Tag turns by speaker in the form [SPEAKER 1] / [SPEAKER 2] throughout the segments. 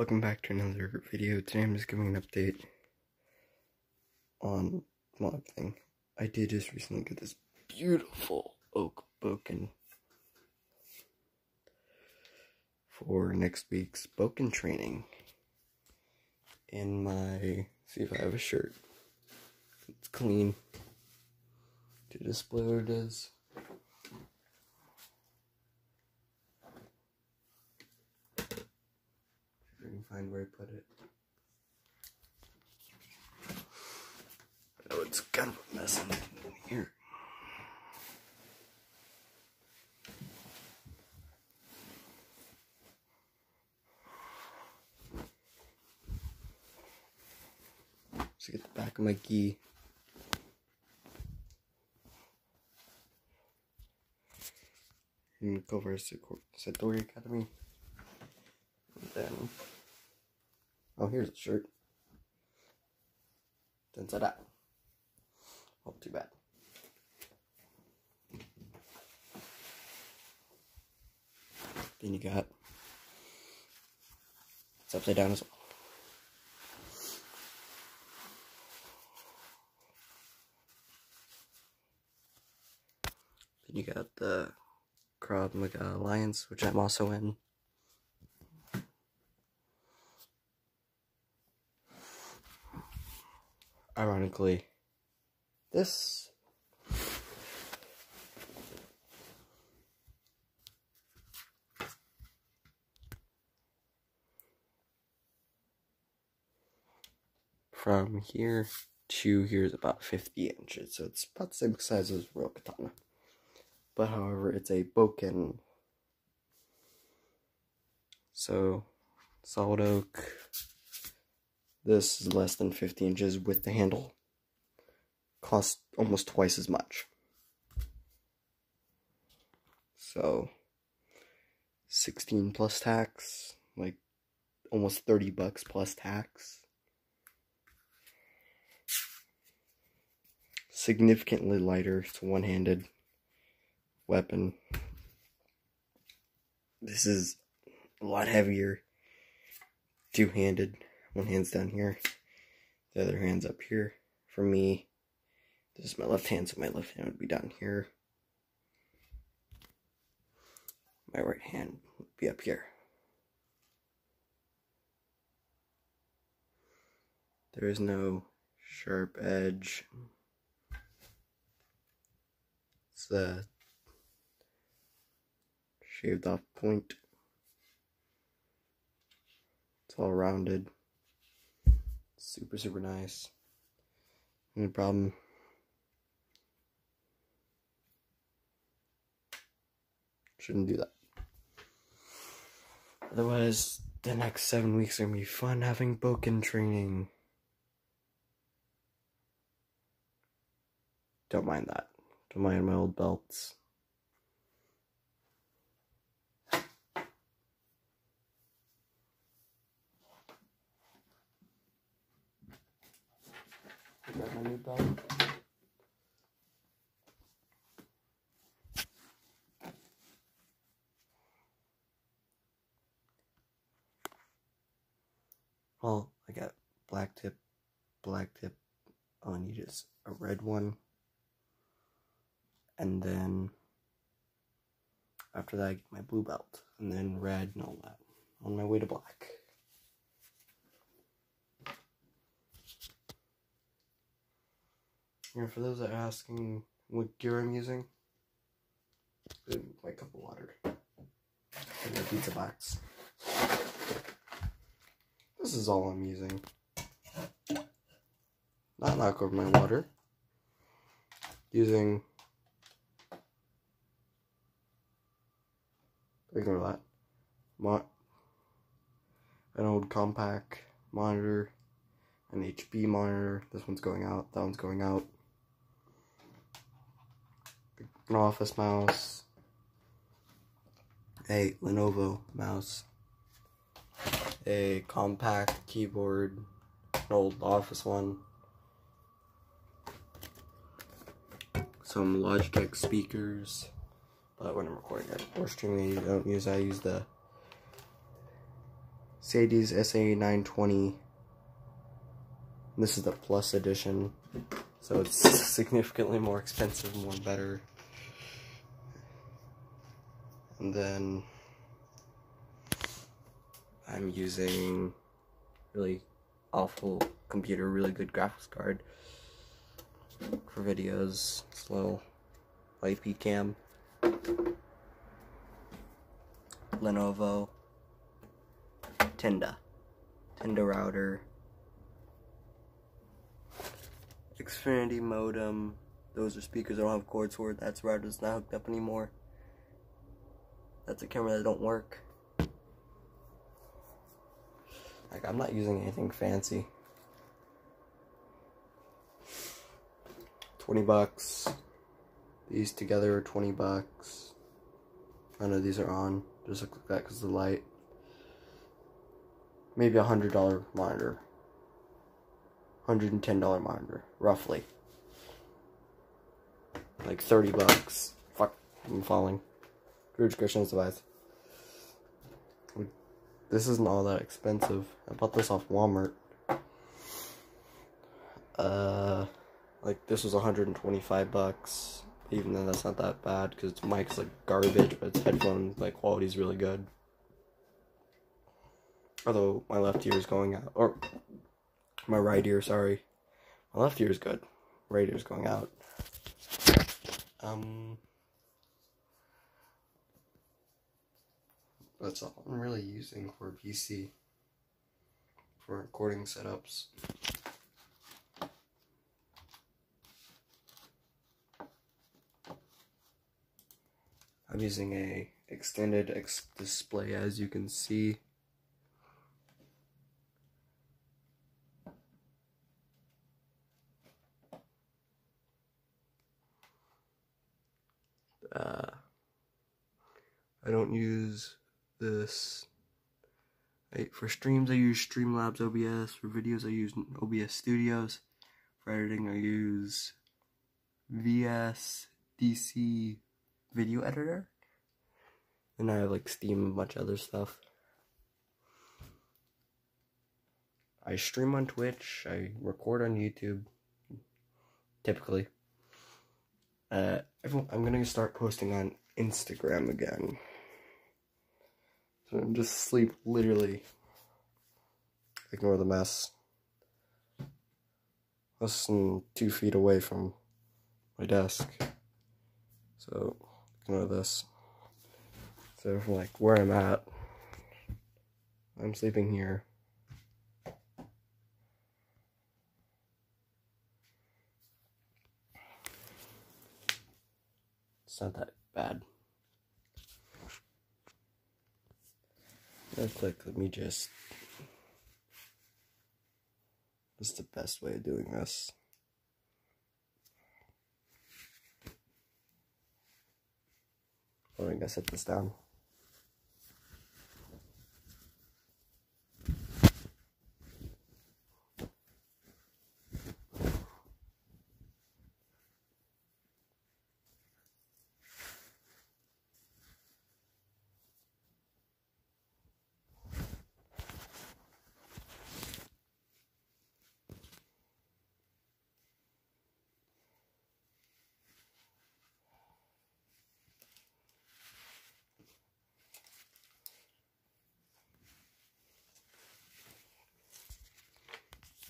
[SPEAKER 1] Welcome back to another video. Today I'm just giving an update on one thing. I did just recently get this beautiful oak boken for next week's boken training. In my, see if I have a shirt. It's clean to display what it is. I can find where I put it. I know it's kind of a mess in here. So get the back of my gi. And go for Satori Academy. And then, oh, here's a shirt. It's inside out. Oh, too bad. Then you got, it's upside down as well. Then you got the Krav Maga Alliance, which I'm also in. Ironically, this from here to here is about 50 inches, so it's about the same size as real katana. But however, it's a boken, so solid oak. This is less than 50 inches with the handle. Costs almost twice as much. So 16 plus tax, like almost $30 plus tax. Significantly lighter. It's a one-handed weapon. This is a lot heavier. Two-handed. One hand's down here, the other hand's up here. For me, this is my left hand, so my left hand would be down here. My right hand would be up here. There is no sharp edge. It's a shaved off point. It's all rounded. Super nice. No problem. Shouldn't do that. Otherwise, the next 7 weeks are gonna be fun having boken training. Don't mind that. Don't mind my old belts. Got my new belt. Well, I got black tip. All I need is a red one. And then after that I get my blue belt. And then red and all that. On my way to black. And for those that are asking what gear I'm using, my cup of water and the pizza box. This is all I'm using. Not knock over my water. Using, ignore that. An old compact monitor, an HP monitor. This one's going out. That one's going out. An office mouse, a Lenovo mouse, a compact keyboard, an old office one, some Logitech speakers, but when I'm recording it or streaming, I use the Sadie's SA920. This is the Plus edition, so it's significantly more expensive, more better. And then I'm using really awful computer, really good graphics card for videos. Slow IP cam. Lenovo. Tenda router. Xfinity modem. Those are speakers I don't have cords for. That's router that's not hooked up anymore. That's a camera that don't work. Like, I'm not using anything fancy. $20. These together are $20. I know these are on. Just look like that because of the light. Maybe $100 monitor. $110 monitor, roughly. Like $30. Fuck, I'm falling. George Christian's device. This isn't all that expensive. I bought this off Walmart. Like this was $125. Even though that's not that bad because its mic's like garbage, but its headphone like quality is really good. Although my left ear is going out, or my right ear, sorry. My left ear is good. Right ear is going out. That's all I'm really using for PC for recording setups. I'm using a extended display, as you can see. I don't use this. For streams, I use Streamlabs OBS. For videos, I use OBS Studios. For editing, I use VS DC Video Editor. And I have like Steam and a bunch of other stuff. I stream on Twitch. I record on YouTube. Typically. I'm gonna start posting on Instagram again. So I'm just sleep, literally. Ignore the mess. Less than 2 feet away from my desk. So, ignore this. So from like where I'm at, I'm sleeping here. It's not that bad. Let me just... This is the best way of doing this. Oh, I gotta set this down.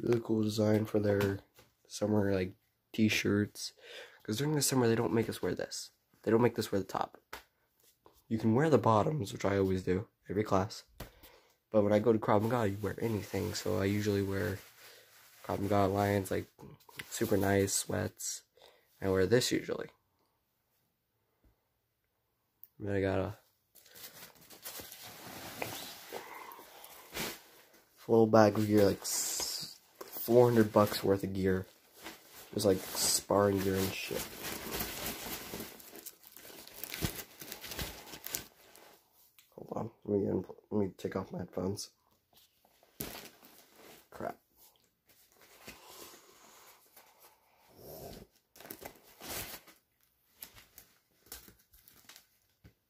[SPEAKER 1] Really cool design for their summer like t-shirts, because during the summer they don't make us wear this. They don't make us wear the top. You can wear the bottoms, which I always do every class, but when I go to Krav Maga you wear anything. So I usually wear Krav Maga Alliance, like super nice sweats. I wear this usually. And then I got a full bag of gear, like $400 worth of gear. Just like sparring gear and shit. Hold on, let me take off my headphones. Crap.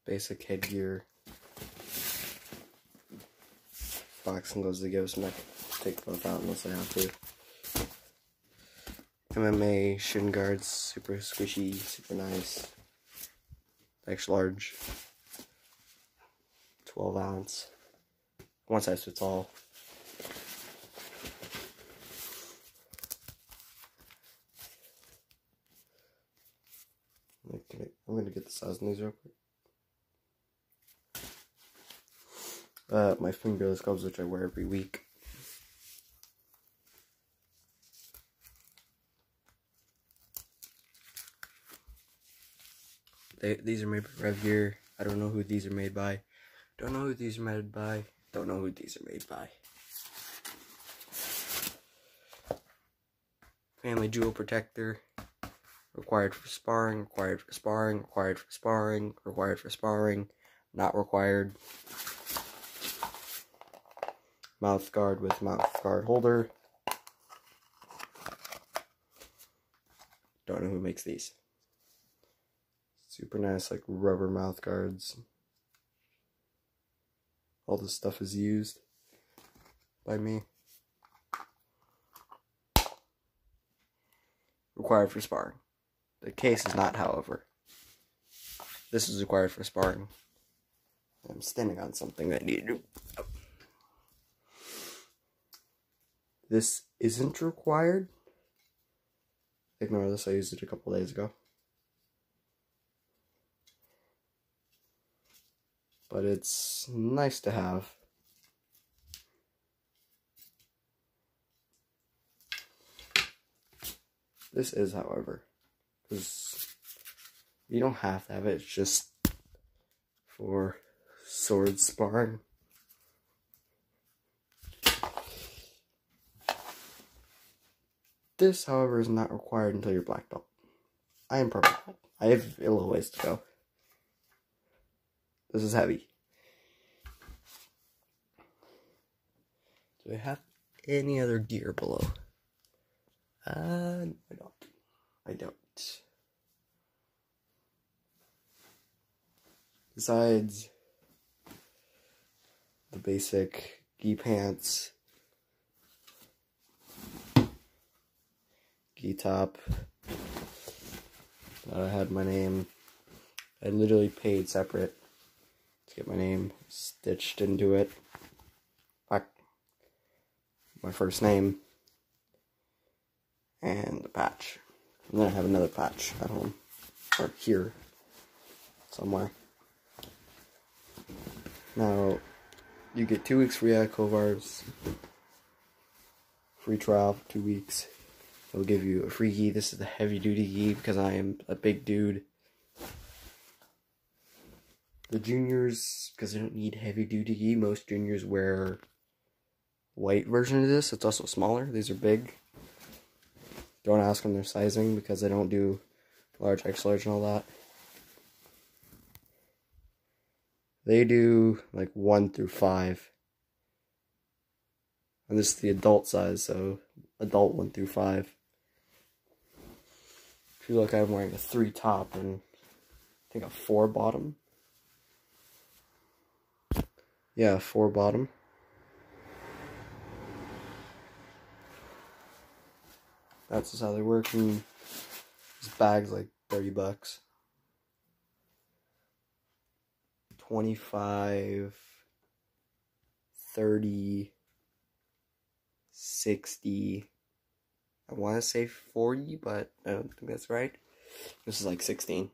[SPEAKER 1] Basic headgear. boxing gloves they give us. I'm not gonna take both out unless I have to. MMA shin guards, super squishy, super nice. Extra large. 12 ounce. One size fits all. I'm gonna get the size on these real quick. My fingerless gloves, which I wear every week. These are made by Rev. I don't know who these are made by. Don't know who these are made by. Don't know who these are made by. Family Jewel Protector. Required for sparring, required for sparring, required for sparring, required for sparring, not required. Mouth guard with mouth guard holder. Don't know who makes these. Super nice, like rubber mouth guards. All this stuff is used by me. Required for sparring. The case is not, however. This is required for sparring. I'm standing on something that I need to do. Oh. This isn't required. Ignore this, I used it a couple days ago. But it's nice to have. This is, however, because you don't have to have it, it's just for sword sparring. This, however, is not required until you're black belt. I am purple belt. I have a little ways to go. This is heavy. Do I have any other gear below? I don't. Besides the basic gi pants, gi top, I had my name. I literally paid separate to get my name stitched into it. Like my first name and the patch. And then I have another patch at home, or here, somewhere. Now, you get 2 weeks free at Kovar's. Free trial for 2 weeks. They'll give you a free gi. This is the heavy duty gi because I am a big dude. The juniors, because they don't need heavy duty gi, most juniors wear light version of this. It's also smaller. These are big. Don't ask them their sizing because they don't do large, extra large, and all that. They do like 1 through 5. And this is the adult size, so adult 1 through 5. If you look, I'm wearing a 3 top and I think a 4 bottom. Yeah, 4 bottom. That's just how they work. And this bag's like $30. 25, 30, 60. I want to say 40, but I don't think that's right. This is like 16.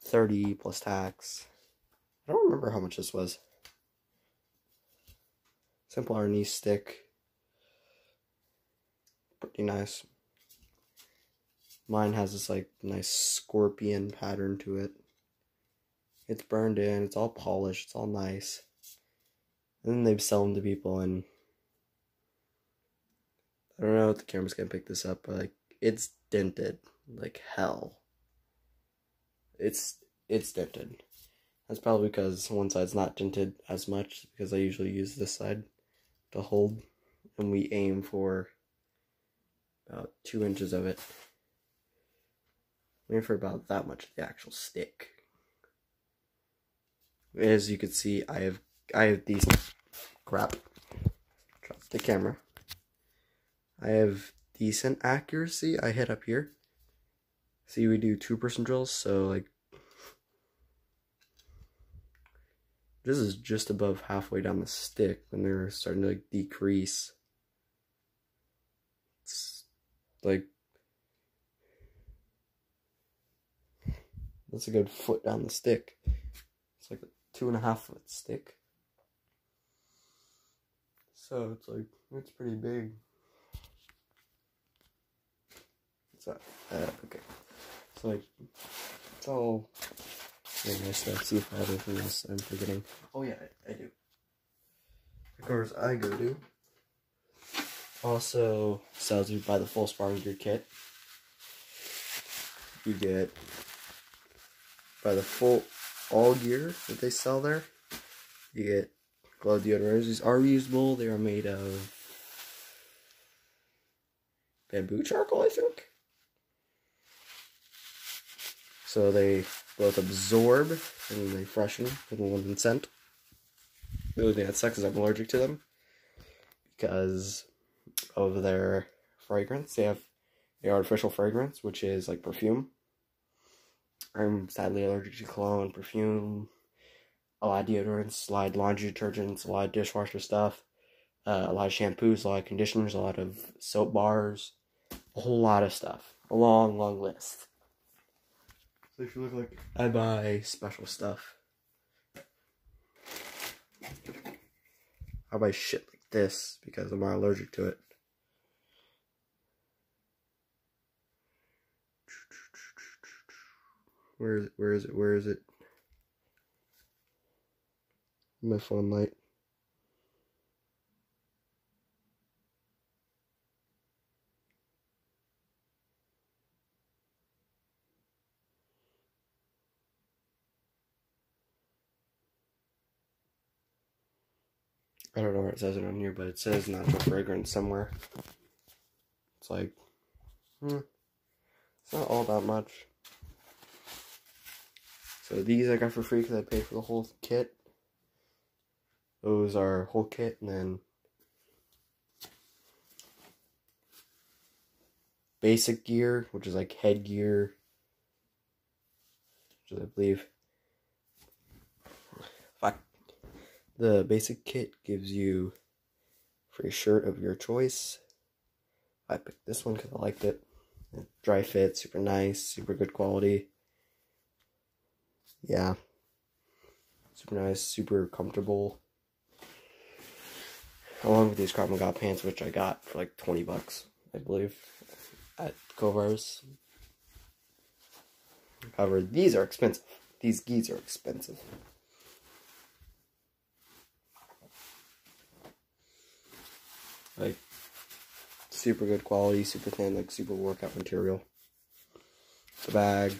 [SPEAKER 1] 30 plus tax. I don't remember how much this was. Simple Arnie stick. Pretty nice. Mine has this like nice scorpion pattern to it. It's burned in, it's all polished, it's all nice. And then they sell them to people, and I don't know if the camera's gonna pick this up, but like it's dented like hell. It's dented. That's probably because one side's not dented as much, because I usually use this side to hold, and we aim for about 2 inches of it. Aim for about that much of the actual stick. As you can see, I have these Crap. Dropped the camera. I have decent accuracy. I hit up here. See, we do 2-person drills, so like this is just above halfway down the stick when they're starting to like decrease. It's like that's a good foot down the stick. It's like a 2.5 foot stick. So it's like it's pretty big. What's that? Okay. So like it's all very nice stuff. See if I have anything else I'm forgetting. Oh yeah, I do. Of course, I go to. Also sells you buy the full sparring gear kit. You get by the full all gear that they sell there. You get glove deodorants. These are reusable. They are made of bamboo charcoal, I think. So they both absorb and they freshen with one scent. The only thing that sucks is I'm allergic to them because of their fragrance. They have the artificial fragrance, which is like perfume. I'm sadly allergic to cologne, perfume, a lot of deodorants, a lot of laundry detergents, a lot of dishwasher stuff, a lot of shampoos, a lot of conditioners, a lot of soap bars, a whole lot of stuff. A long, long list. So if you look like I buy special stuff. I buy shit like this because I'm not allergic to it. Where is it? My phone light. I don't know where it says it on here, but it says natural fragrance somewhere. It's like, it's not all that much. So these I got for free because I paid for the whole kit. Those are whole kit, and then basic gear, which is like headgear, which is, I believe, the basic kit gives you a free shirt of your choice. I picked this one because I liked it. Dry fit, super nice, super good quality. Yeah, super nice, super comfortable. Along with these Krav Maga pants, which I got for like 20 bucks, I believe, at Kovar's. However, these are expensive. These gis are expensive. Like, super good quality, super thin, like super workout material. The bag,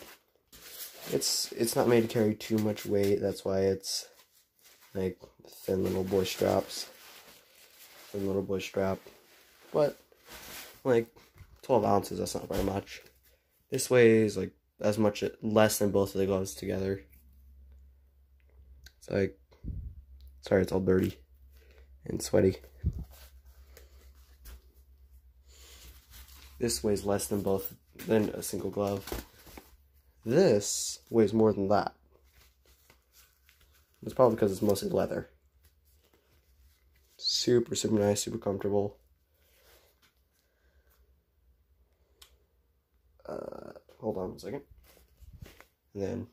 [SPEAKER 1] it's not made to carry too much weight. That's why it's like thin little boy straps. Thin little boy strap. But like 12 ounces, that's not very much. This weighs like as much, less than both of the gloves together. It's like, sorry, it's all dirty and sweaty. This weighs less than a single glove. This weighs more than that. It's probably because it's mostly leather. Super, super nice, super comfortable. Hold on a second. And then,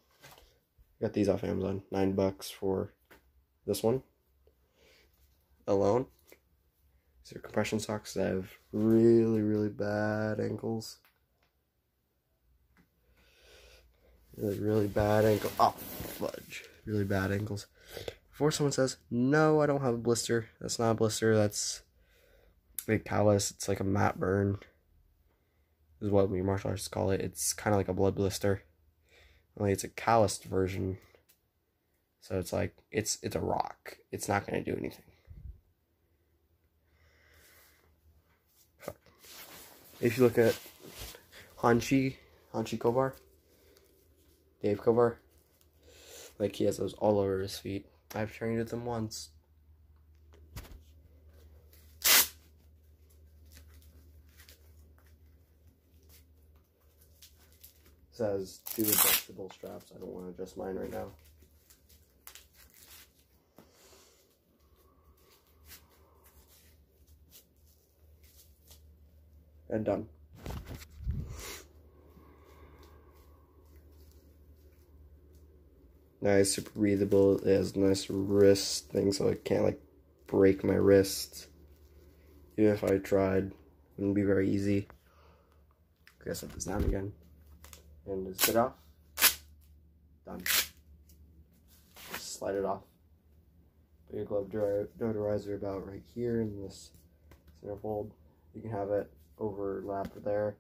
[SPEAKER 1] got these off Amazon. $9 for this one alone. These are compression socks that have really, really bad ankles. Really bad ankle. Oh, fudge. Really bad ankles. Before someone says, no, I don't have a blister. That's not a blister. That's a callus. It's like a matte burn. Is what we martial artists call it. It's kind of like a blood blister. Only it's a calloused version. So it's like, it's a rock. It's not going to do anything. If you look at Hanshi Kovar, Dave Kovar, like he has those all over his feet. I've trained with him once. says 2 adjustable straps. I don't want to adjust mine right now. And done. Nice, super breathable. It has a nice wrist thing, so I can't like break my wrist. Even if I tried, it wouldn't be very easy. Okay, set this down again. And just get off. Done. Just slide it off. Put your glove deodorizer about right here in this center fold. You can have it overlap there.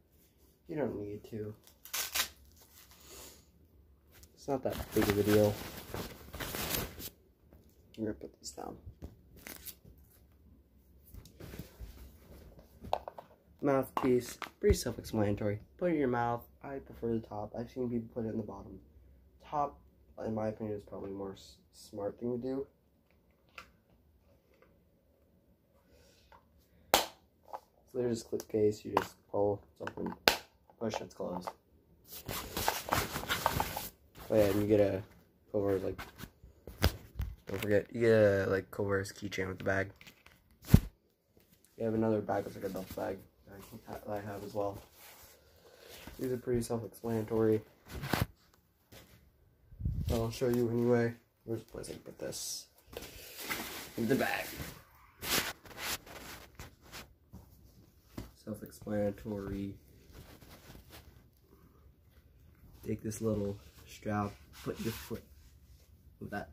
[SPEAKER 1] You don't need to. It's not that big of a deal. I'm gonna put this down. Mouthpiece, pretty self-explanatory. Put it in your mouth. I prefer the top. I've seen people put it in the bottom. Top, in my opinion, is probably a more smart thing to do. So there's this clip case. You just pull something, push, it's closed. Oh yeah, and you get a Cover's like, don't forget, you get a like Cover's keychain with the bag. You have another bag that's like a duff bag that I have as well. These are pretty self-explanatory. I'll show you anyway. Where's the place I can put this? In the bag. Self-explanatory. Take this little strap, put your foot with that,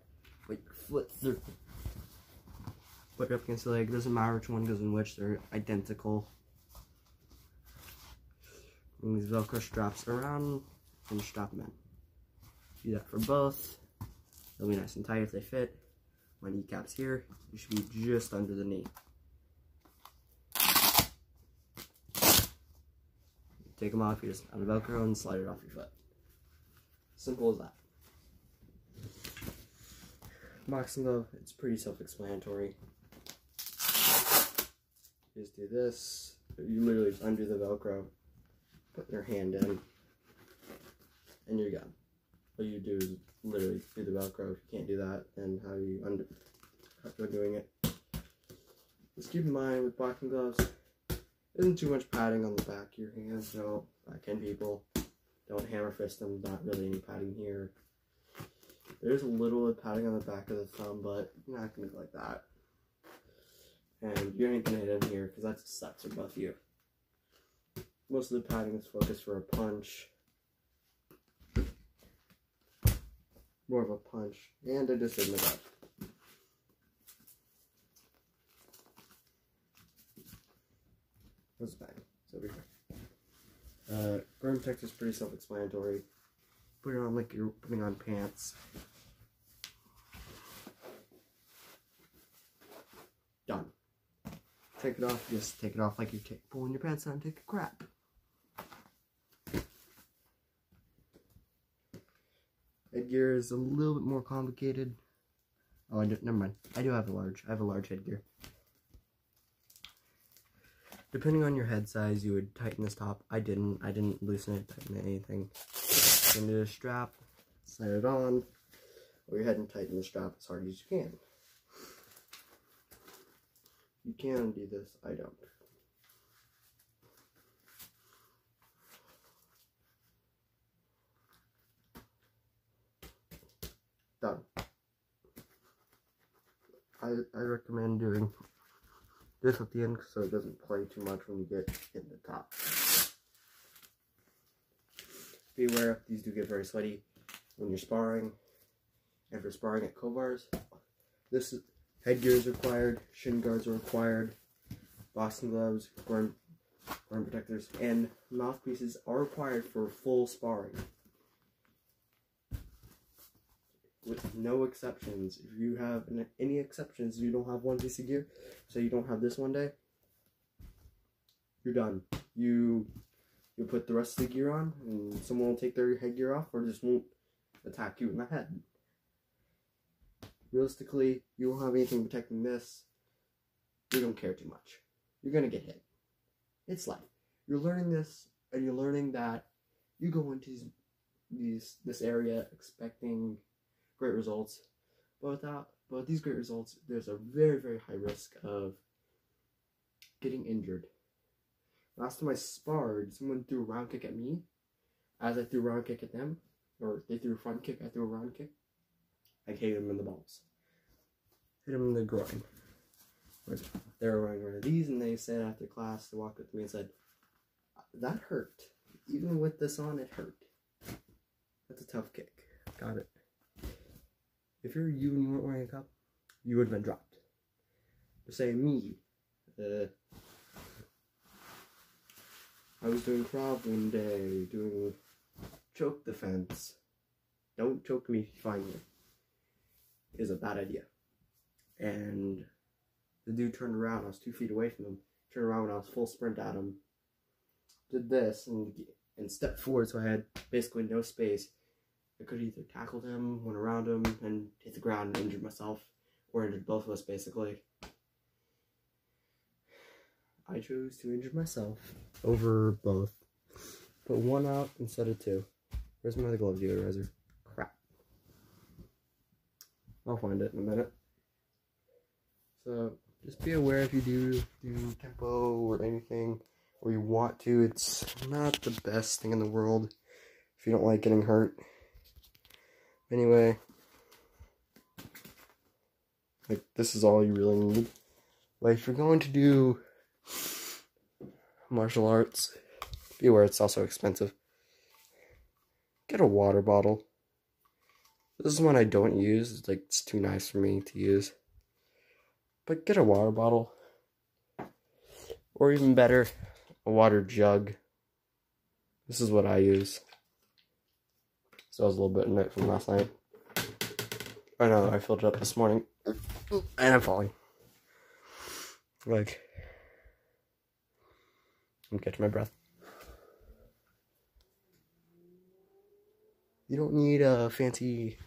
[SPEAKER 1] put your foot through. Put it up against the leg. Doesn't matter which one goes in which, they're identical. Bring these Velcro straps around and strap them in. Do that for both. They'll be nice and tight if they fit. My kneecap's here. You should be just under the knee. Take them off, you just add a Velcro and slide it off your foot. Simple as that. Boxing glove, it's pretty self-explanatory. You just do this. You literally undo the Velcro, put your hand in, and you're done. What you do is literally do the Velcro. If you can't do that, then how do you undo doing it? Just keep in mind with boxing gloves, isn't too much padding on the back of your hands. No, backhand people. Don't hammer fist them, not really any padding here. There's a little bit of padding on the back of the thumb, but you're not going to go like that. And you ain't going to hit in here, because that sucks for both of you. Most of the padding is focused for a punch. More of a punch. And I just did my best. Where's the bag? It's over here. Burn protector is pretty self-explanatory. Put it on like you're putting on pants. Done. Take it off. Just take it off like you're pulling your pants down and take a crap. Headgear is a little bit more complicated. Oh, never mind. I have a large headgear. Depending on your head size, you would tighten this top. I didn't loosen it, tighten it, anything. Into the strap, slide it on, go ahead and tighten the strap as hard as you can. You can undo this, I don't. Done. I recommend doing this at the end so it doesn't play too much when you get in the top. Be aware, these do get very sweaty when you're sparring. And for sparring at Kovars, this headgear is required, shin guards are required, boxing gloves, burn protectors, and mouthpieces are required for full sparring. With no exceptions. If you have any exceptions, you don't have one piece of gear, so you don't have this one day, you're done. You put the rest of the gear on, and someone will take their headgear off, or just won't attack you in the head. Realistically, you won't have anything protecting this. You don't care too much. You're gonna get hit. It's life. You're learning this, and you're learning that you go into these this area expecting great results, but with these great results, there's a very, very high risk of getting injured. Last time I sparred, someone threw a round kick at me, as I threw a round kick at them, or they threw a front kick, I threw a round kick. I hit them in the balls, hit them in the groin. They were wearing one of these, and they said after class, they walked up to me and said, "That hurt. Even with this on, it hurt." That's a tough kick. Got it. If you're you and you weren't wearing a cup, you would have been dropped. Just say me. I was doing Krav one day, doing choke defense. Don't choke me if you find me. Is a bad idea. And the dude turned around. I was 2 feet away from him. Turned around when I was full sprint at him. Did this and stepped forward, so I had basically no space. I could have either tackled him, went around him, and hit the ground and injured myself, or injured both of us basically. I chose to injure myself over both. Put one out instead of two. Where's my other glove deodorizer? Crap. I'll find it in a minute. So just be aware if you do tempo or anything, or you want to, it's not the best thing in the world if you don't like getting hurt. Anyway, like, this is all you really need. Like, if you're going to do martial arts, be aware it's also expensive. Get a water bottle. This is one I don't use. It's like, it's too nice for me to use. But get a water bottle. Or even better, a water jug. This is what I use. So I was a little bit in it from last night. I know, I filled it up this morning. And I'm falling. Like, I'm catching my breath. You don't need a fancy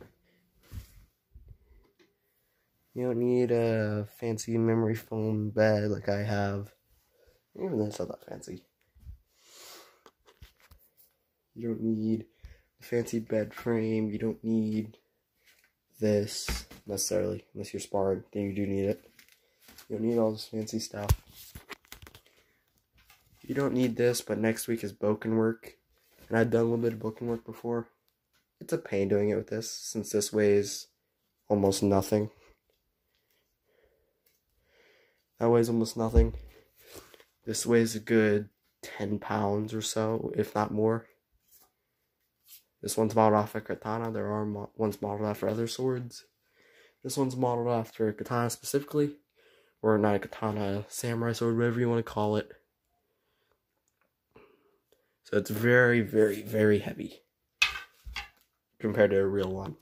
[SPEAKER 1] memory foam bed like I have. Even though it's not that fancy. You don't need a fancy bed frame. You don't need this necessarily, unless you're sparring. Then you do need it. You don't need all this fancy stuff. You don't need this, but next week is Boken work. And I've done a little bit of Boken work before. It's a pain doing it with this, since this weighs almost nothing. That weighs almost nothing. This weighs a good 10 pounds or so, if not more. This one's modeled after katana. There are ones modeled after other swords. This one's modeled after katana specifically. Or not a katana, a samurai sword, whatever you want to call it. So it's very, very, very heavy. Compared to a real one.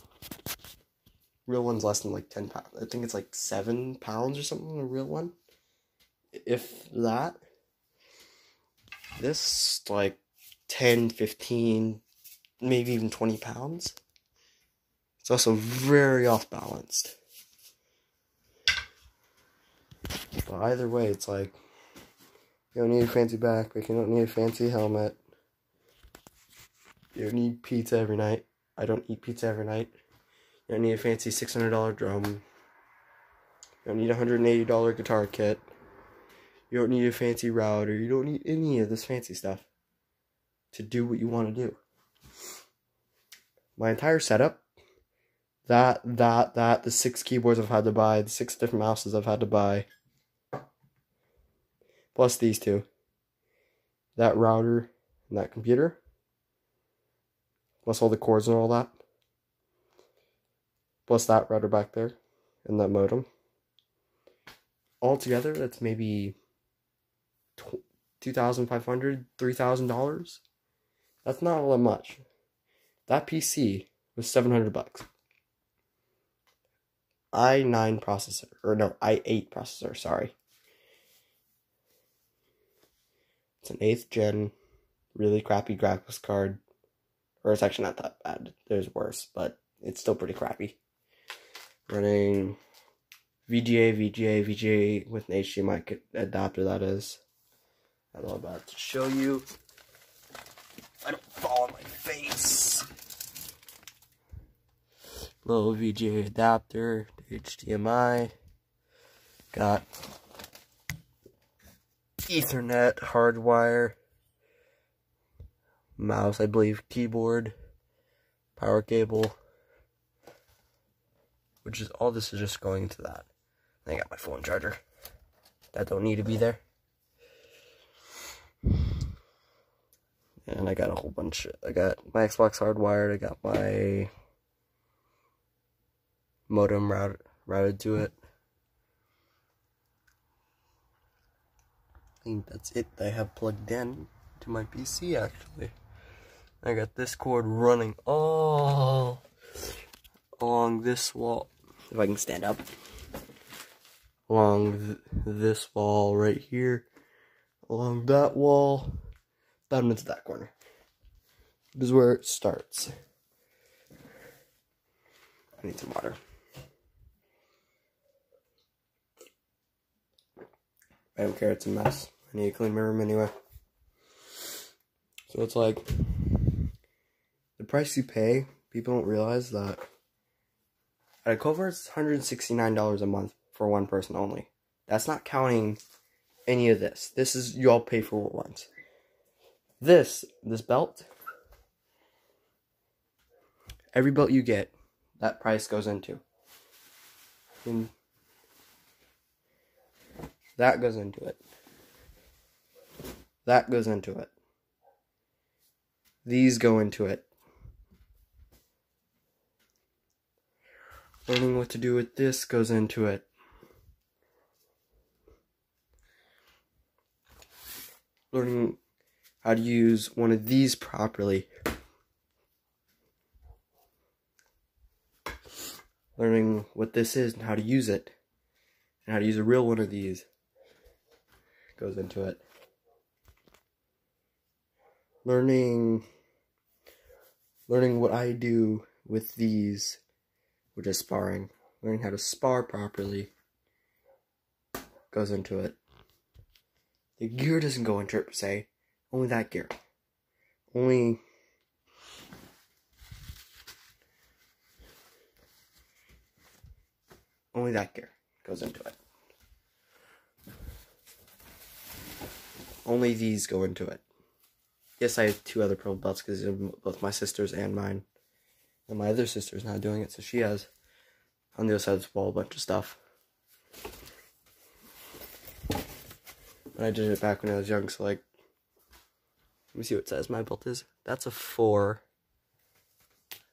[SPEAKER 1] Real one's less than like 10 pounds. I think it's like 7 pounds or something, a real one. If that. This, like 10, 15, maybe even 20 pounds. It's also very off-balanced. But either way, it's like, you don't need a fancy backpack, you don't need a fancy helmet. You don't need pizza every night. I don't eat pizza every night. You don't need a fancy $600 drum. You don't need a $180 guitar kit. You don't need a fancy router. You don't need any of this fancy stuff to do what you want to do. My entire setup, the 6 keyboards I've had to buy, the 6 different mouses I've had to buy, plus these two, that router and that computer, plus all the cords and all that, plus that router back there, and that modem. Altogether, that's maybe $2,500, $3,000. That's not all that much. That PC was $700. i9 processor, or no, i8 processor, sorry. It's an 8th gen, really crappy graphics card. Or it's actually not that bad. There's worse, but it's still pretty crappy. Running VGA with an HDMI adapter, that is. I'm about to show you. I don't fall on my face. little VGA adapter to HDMI. Got Ethernet hardwire, mouse, I believe, keyboard, power cable, which is all this is just going into that. I got my phone charger. That don't need to be there. And I got a whole bunch. I got my Xbox hardwired. I got my modem routed to it. I think that's it that I have plugged in to my PC, actually. I got this cord running all along this wall. If I can stand up. Along this wall right here. Along that wall. Down into that corner. This is where it starts. I need some water. I don't care, it's a mess. I need to clean my room anyway. So it's like, the price you pay, people don't realize that at a Culver it's $169 a month for one person only. That's not counting any of this. This is, you all pay for it once. This belt, every belt you get, that price goes into. And that goes into it. That goes into it. These go into it. Learning what to do with this goes into it. Learning how to use one of these properly. Learning what this is and how to use it. And how to use a real one of these goes into it. Learning what I do with these, which is sparring. Learning how to spar properly goes into it. The gear doesn't go into it per se. Only that gear. Only that gear goes into it. Only these go into it. Yes, I have 2 other purple belts because both my sister's and mine. And my other sister's not doing it, so she has, on the other side of this wall, a bunch of stuff. But I did it back when I was young, so like, let me see what it says my belt is. That's a 4.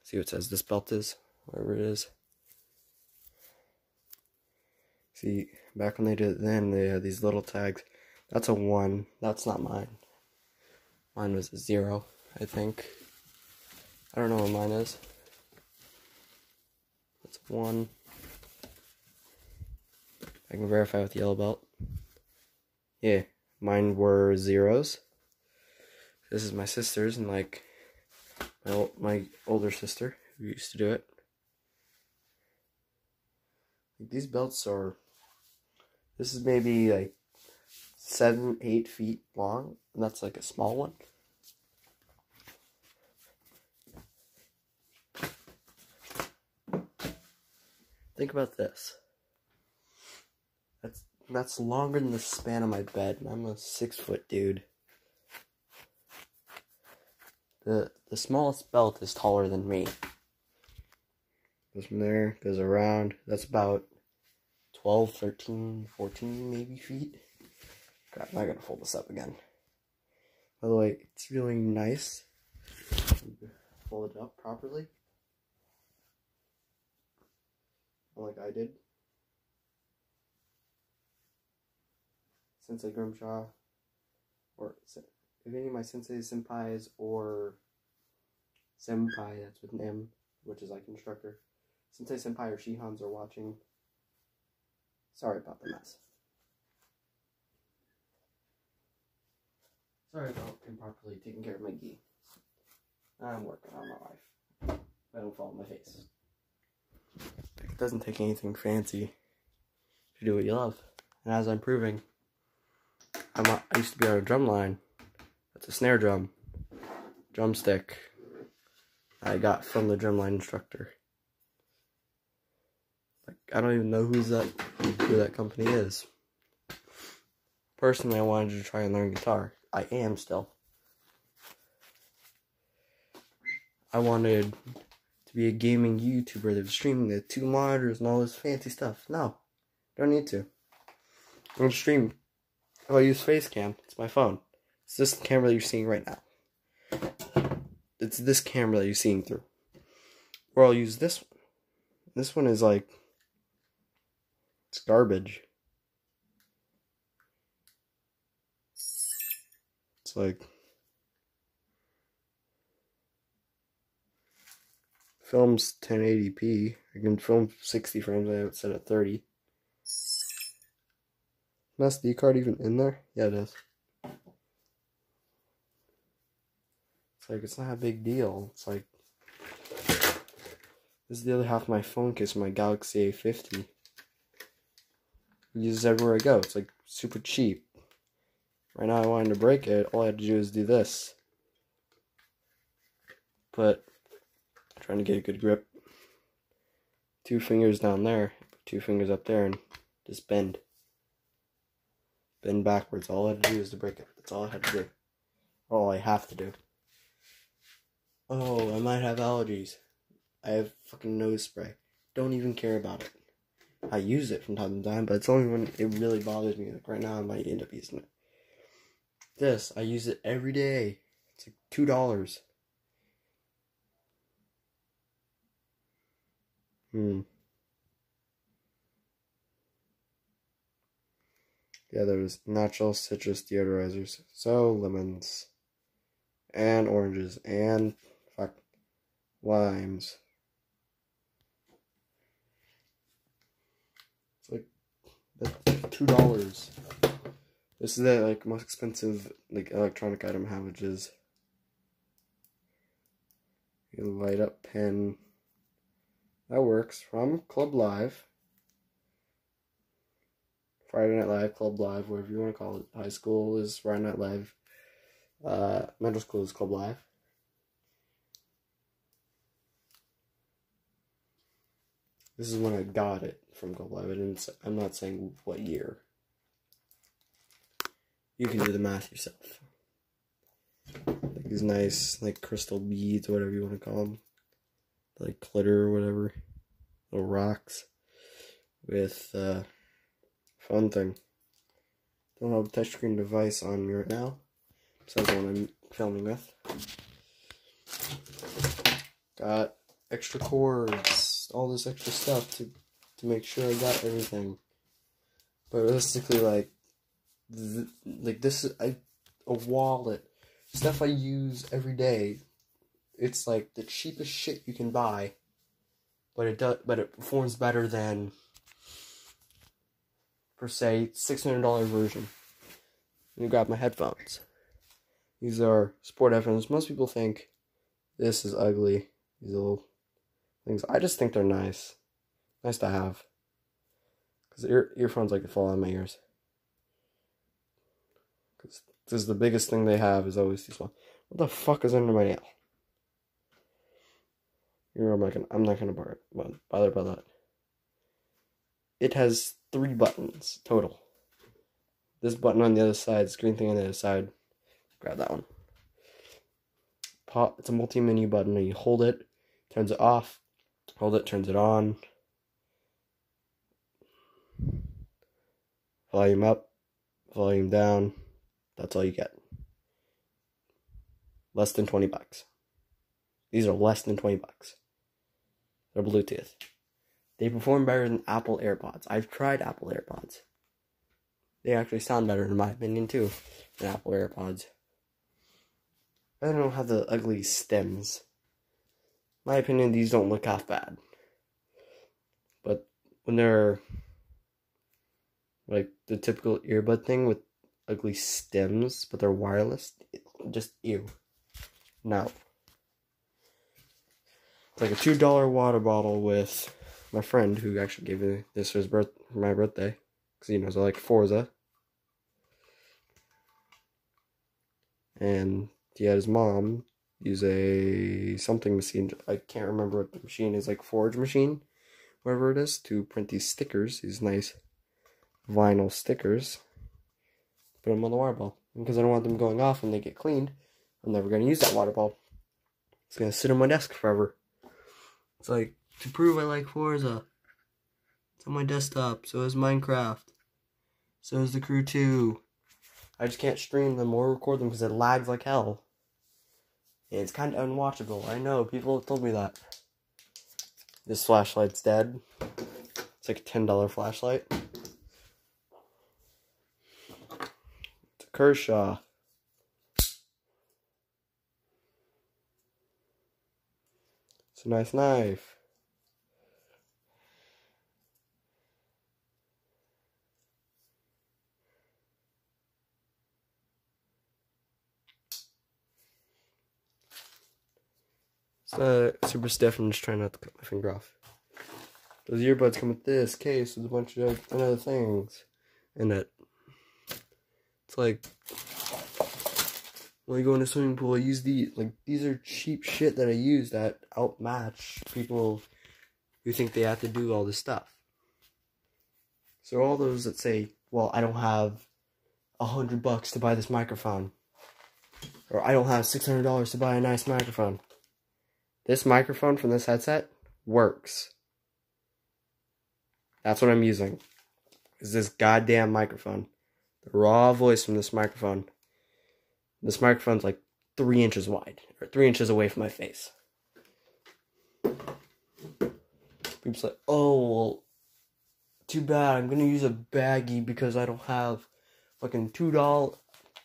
[SPEAKER 1] See what it says this belt is, whatever it is. See, back when they did it then, they had these little tags. That's a 1. That's not mine. Mine was a 0, I think. I don't know what mine is. That's a 1. I can verify with the yellow belt. Yeah, mine were 0s. This is my sister's, and like my older sister who used to do it. These belts are, this is maybe like 7-8 feet long, and that's like a small one. Think about this. That's longer than the span of my bed, and I'm a 6-foot dude. The smallest belt is taller than me. Goes from there, goes around. That's about 12, 13, 14 maybe feet. God, I'm not gonna fold this up again. By the way, it's really nice. Fold it up properly. Like I did. Sensei Grimshaw, or if any of my sensei senpais or senpai, that's with an M, which is like instructor, sensei senpai or shihans are watching, sorry about the mess. Sorry about improperly taking care of my gi. I'm working on my life. I don't fall on my face. It doesn't take anything fancy to do what you love. And as I'm proving, I used to be on a drum line. That's a snare drum. Drumstick I got from the drumline instructor. Like, I don't even know who that company is. Personally, I wanted to try and learn guitar. I am still. I wanted to be a gaming YouTuber that was streaming the 2 monitors and all this fancy stuff. No, don't need to. I'm gonna stream. If I use Facecam, it's my phone. It's this camera that you're seeing right now. It's this camera that you're seeing through. Or I'll use this one. This one is like, it's garbage. It's like, films 1080p. I can film 60 frames. I have it set at 30. SD card even in there? Yeah, it is. It's like, it's not a big deal. It's like, this is the other half of my phone case from my Galaxy A50. I use it everywhere I go. It's like super cheap. Right now I wanted to break it. All I had to do is do this. But trying to get a good grip. 2 fingers down there, 2 fingers up there, and just bend. Bend backwards. All I had to do is to break it. That's all I had to do. All I have to do. Oh, I might have allergies. I have fucking nose spray. Don't even care about it. I use it from time to time, but it's only when it really bothers me. Like right now, I might end up using it. This, I use it every day. It's like $2. Yeah, there's natural citrus deodorizers. So, lemons. And oranges. And, limes. It's like, that's $2. This is the, like, most expensive, like, electronic item I have, which is a light up pen. That works. From Club Live. Friday Night Live, Club Live, whatever you want to call it. High school is Friday Night Live. Middle school is Club Live. This is when I got it from Club Live. I'm not saying what year. You can do the math yourself. Like these nice, like crystal beads, or whatever you want to call them. Like glitter or whatever. Little rocks. With, fun thing. Don't have a touchscreen device on me right now. Besides the one I'm filming with. Got extra cords, all this extra stuff to make sure I got everything. But realistically, like this is a wallet. Stuff I use every day. It's like the cheapest shit you can buy. But it performs better than, per se, $600 version. Let me grab my headphones. These are sport headphones. Most people think this is ugly. These little things. I just think they're nice. Nice to have. Because earphones like to fall on my ears. Because the biggest thing they have is always too small. What the fuck is under my nail? I'm not gonna bother about that. It has 3 buttons total. This button on the other side, this green thing on the other side. Grab that one. It's a multi-menu button, and you hold it, turns it off. Hold it, turns it on. Volume up, volume down. That's all you get. Less than $20. These are less than $20. They're Bluetooth. They perform better than Apple AirPods. I've tried Apple AirPods. They actually sound better, in my opinion, too, than Apple AirPods. I don't have the ugly stems. In my opinion, these don't look half bad. But when they're like the typical earbud thing with ugly stems, but they're wireless, just ew. No. It's like a $2 water bottle with my friend who actually gave me this for my birthday. Because he knows I like Forza. And he had his mom use a something machine. I can't remember what the machine is, like Forge machine. whatever it is, to print these stickers, these nice vinyl stickers. Put them on the water bottle. Because I don't want them going off when they get cleaned. I'm never going to use that water bottle. It's going to sit on my desk forever. It's like, to prove I like Forza. It's on my desktop. So is Minecraft. So is The Crew 2. I just can't stream them or record them because it lags like hell. And it's kind of unwatchable. I know, people have told me that. This flashlight's dead. It's like a $10 flashlight. It's a Kershaw. It's a nice knife. It's super stiff. I'm just trying not to cut my finger off. Those earbuds come with this case with a bunch of other things in it. It's like when I go in a swimming pool, I use these. Like, these are cheap shit that I use that outmatch people who think they have to do all this stuff. So all those that say, well, I don't have $100 to buy this microphone, or I don't have $600 to buy a nice microphone. This microphone from this headset works. That's what I'm using. Is this goddamn microphone. The raw voice from this microphone. This microphone's like 3 inches wide. Or 3 inches away from my face. People say, oh, well, too bad. I'm going to use a baggie because I don't have fucking $2.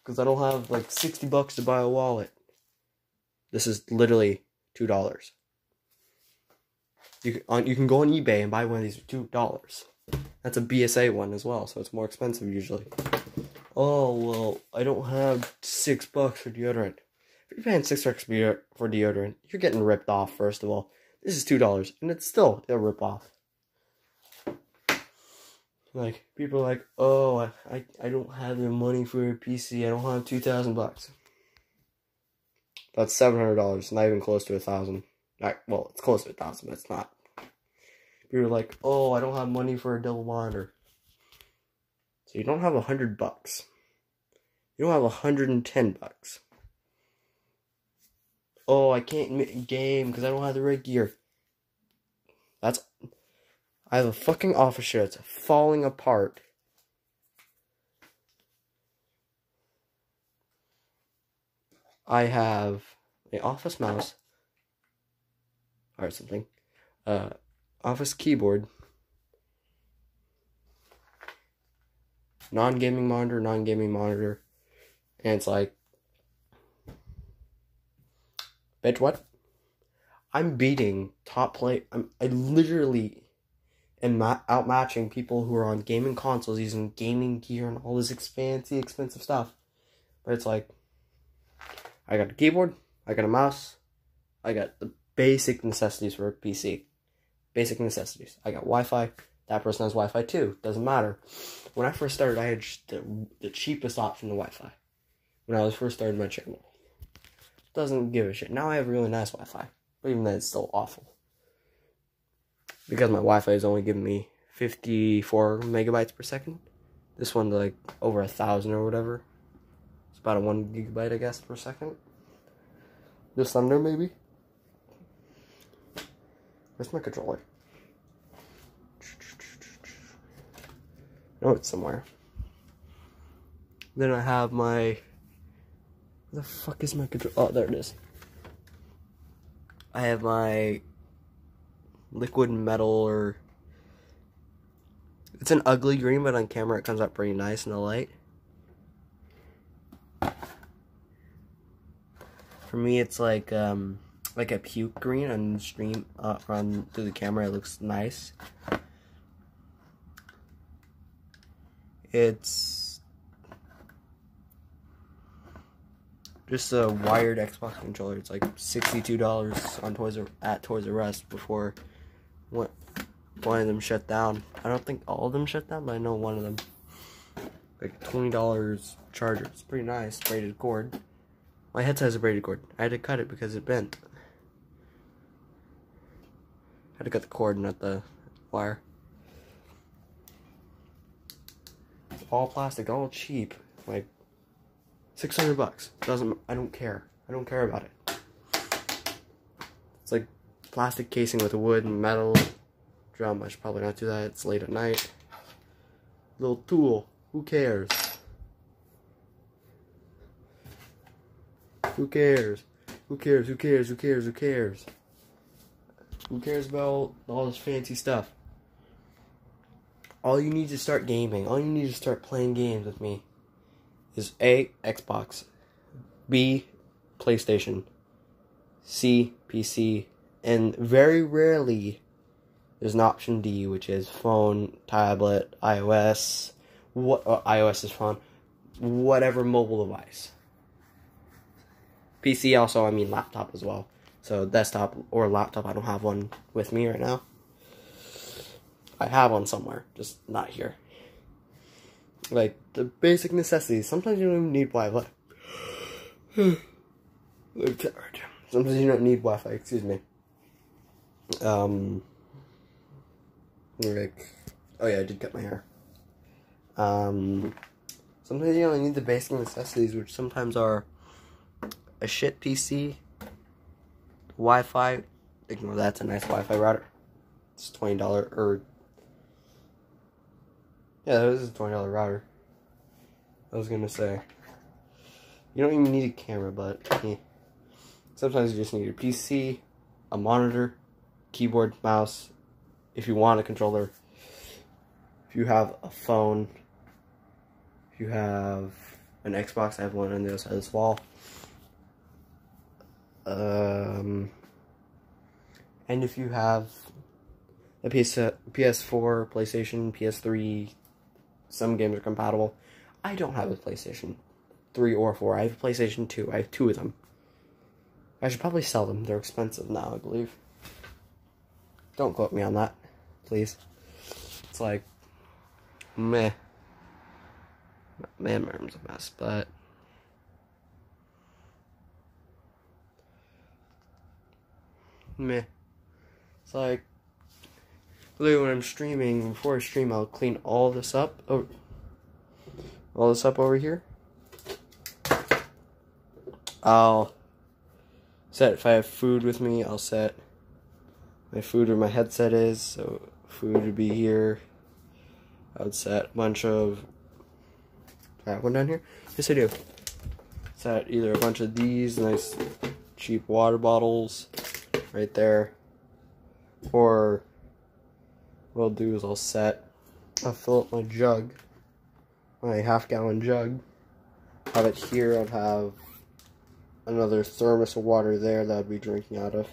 [SPEAKER 1] Because I don't have like $60 to buy a wallet. This is literally $2. You can go on eBay and buy one of these for $2. That's a BSA one as well, so it's more expensive usually. Oh, well, I don't have $6 for deodorant. If you're paying $6 for deodorant, you're getting ripped off, first of all. This is $2, and it's still a rip off. Like, people are like, oh, I don't have the money for a PC. I don't have $2,000. That's $700, not even close to $1,000. Well, it's close to $1,000, but it's not. People are like, oh, I don't have money for a double monitor. So you don't have $100. You don't have $110. Oh, I can't game because I don't have the right gear. I have a fucking office chair that's falling apart. I have an office mouse, or something, office keyboard, non-gaming monitor, and it's like, bitch, what? I'm beating top play. I literally am outmatching people who are on gaming consoles using gaming gear and all this fancy, expensive stuff. But it's like, I got a keyboard, I got a mouse, I got the basic necessities for a PC. Basic necessities. I got Wi-Fi. That person has Wi-Fi too. Doesn't matter. When I first started, I had the cheapest option to Wi-Fi. When I was first starting my channel. Doesn't give a shit. Now I have really nice Wi-Fi. But even then, it's still awful. Because my Wi-Fi is only giving me 54 megabytes per second. This one's like over 1,000 or whatever. It's about a 1 gigabyte, I guess, per second. Just under, maybe. Where's my controller? No, it's somewhere. Then I have my... Where the fuck is my controller? Oh, there it is. I have my liquid metal, or... It's an ugly green, but on camera it comes out pretty nice in the light. For me, it's like a puke green. On stream, on through the camera, it looks nice. It's just a wired Xbox controller. It's like $62 on Toys R Us before one of them shut down. I don't think all of them shut down, but I know one of them. Like $20 charger. It's pretty nice. Braided cord. My headset has a braided cord. I had to cut it because it bent. I had to cut the cord, not the wire. All plastic, all cheap, like $600. I don't care. I don't care about it. It's like plastic casing with wood and metal drum. I should probably not do that. It's late at night. Little tool. Who cares? Who cares? Who cares? Who cares? Who cares? Who cares? Who cares about all this fancy stuff? All you need to start gaming, all you need to start playing games with me is A, Xbox, B, PlayStation, C, PC, and very rarely there's an option D, which is phone, tablet, iOS, iOS is fun, whatever mobile device. PC also, I mean laptop as well. So desktop or laptop, I don't have one with me right now. I have one somewhere, just not here. Like, the basic necessities. Sometimes you don't even need Wi-Fi. Sometimes you don't need Wi-Fi, excuse me. Like, oh yeah, I did cut my hair. Sometimes you only need the basic necessities, which sometimes are a shit PC, Wi-Fi. Ignore that, it's a nice Wi-Fi router. It's $20 or... Yeah, this is a $20 router. I was gonna say, you don't even need a camera, but sometimes you just need a PC, a monitor, keyboard, mouse, if you want a controller, if you have a phone, if you have an Xbox, I have one on the other side of this wall. And if you have a PS4, PlayStation, PS3, some games are compatible. I don't have a PlayStation 3 or 4. I have a PlayStation 2. I have 2 of them. I should probably sell them. They're expensive now, I believe. Don't quote me on that, please. It's like, meh. Man, my room's a mess, but... meh. It's like... literally when I'm streaming, before I stream, I'll clean all this up. All this up over here. I'll set, if I have food with me, I'll set my food where my headset is. So food would be here. I would set a bunch of... I have one down here? Yes, I do. Set either a bunch of these nice cheap water bottles right there. Or what I'll do is I'll fill up my jug, my half-gallon jug, have it here. I'd have another thermos of water there that I'd be drinking out of.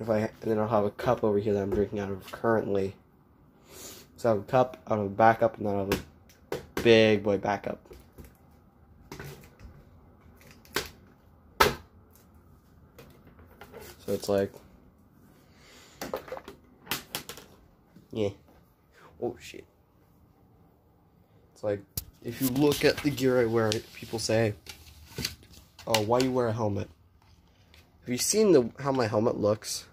[SPEAKER 1] And then I'll have a cup over here that I'm drinking out of currently. So I have a cup, I'll have a backup, and then I'll have a big boy backup. So it's like, yeah. Oh shit. It's like, if you look at the gear I wear, people say, oh, why you wear a helmet? Have you seen how my helmet looks?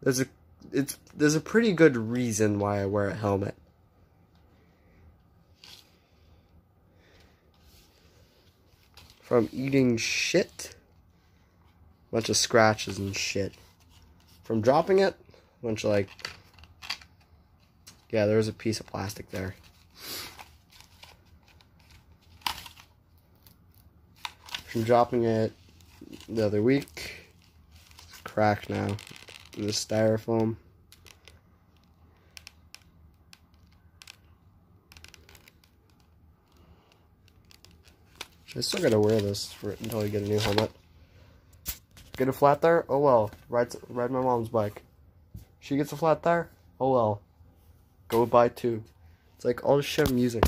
[SPEAKER 1] There's a pretty good reason why I wear a helmet. From eating shit, bunch of scratches and shit. From dropping it, bunch of like, yeah, there was a piece of plastic there. From dropping it the other week, it's cracked now. The styrofoam. I still gotta wear this until I get a new helmet. Get a flat tire? Oh well. Ride my mom's bike. She gets a flat tire? Oh well. Go buy 2. It's like all the shit I'm using.